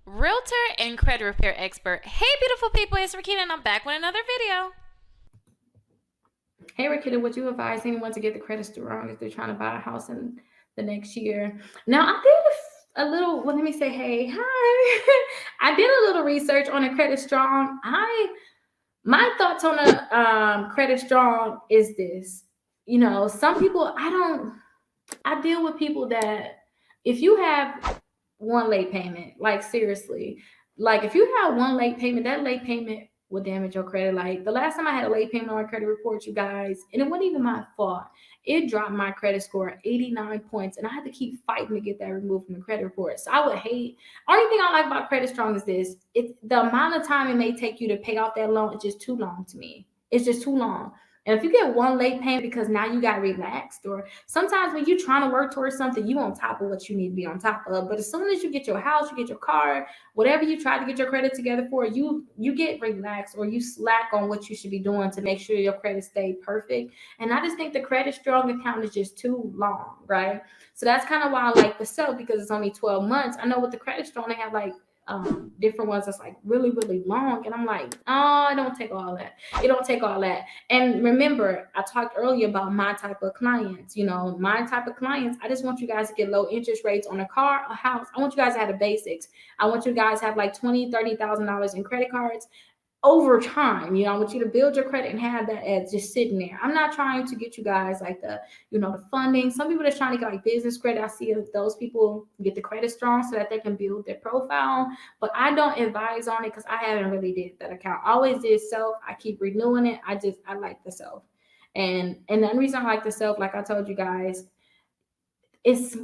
realtor and credit repair expert. Hey, beautiful people, it's Rickita, and I'm back with another video. Hey, Rickita, would you advise anyone to get the credit strong if they're trying to buy a house in the next year? Now, I did a little, well, let me say, hey, hi. I did a little research on a credit strong. My thoughts on a credit strong is this. You know, some people, I deal with people that if you have one late payment, like seriously, like if you have one late payment, that late payment will damage your credit. Like the last time I had a late payment on my credit report, you guys, and it wasn't even my fault. It dropped my credit score 89 points, and I had to keep fighting to get that removed from the credit report. So I would hate. Only thing I like about Credit Strong is this: it's the amount of time it may take you to pay off that loan is just too long to me. It's just too long. And if you get one late payment because now you got relaxed, or sometimes when you're trying to work towards something, you on top of what you need to be on top of. But as soon as you get your house, you get your car, whatever you try to get your credit together for, you get relaxed or you slack on what you should be doing to make sure your credit stay perfect. And I just think the credit strong account is just too long, right? So that's kind of why I like the self because it's only 12 months. I know with the credit strong, they have like different ones that's like really, really long. And I'm like, oh, it don't take all that. It don't take all that. And remember, I talked earlier about my type of clients. You know, my type of clients, I just want you guys to get low interest rates on a car, a house. I want you guys to have the basics. I want you guys to have like $20,000, $30,000 in credit cards over time. You know, I want you to build your credit and have that as just sitting there. I'm not trying to get you guys like the funding. Some people are trying to get like business credit. I see those people get the credit strong so that they can build their profile. But I don't advise on it because I haven't really did that account. I always did self. I keep renewing it. I like the self. And the reason I like the self, like I told you guys, it's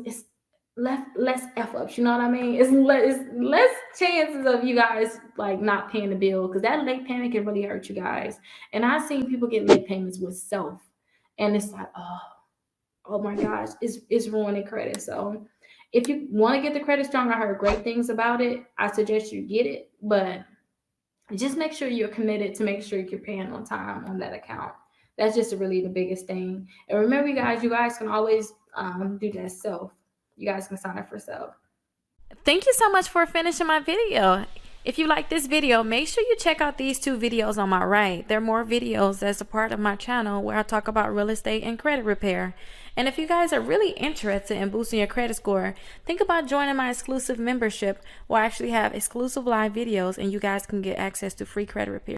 less f ups. You know what I mean? It's less chances of you guys like not paying the bill because that late payment can really hurt you guys. And I've seen people get late payments with self, and it's like, oh my gosh, it's ruining credit. So if you want to get the credit strong, I heard great things about it. I suggest you get it, but just make sure you're committed to make sure you're paying on time on that account. That's just really the biggest thing. And remember, you guys can always do that self. You guys can sign up for self. Thank you so much for finishing my video. If you like this video, make sure you check out these two videos on my right. There are more videos as a part of my channel where I talk about real estate and credit repair. And if you guys are really interested in boosting your credit score, think about joining my exclusive membership where I actually have exclusive live videos and you guys can get access to free credit repair.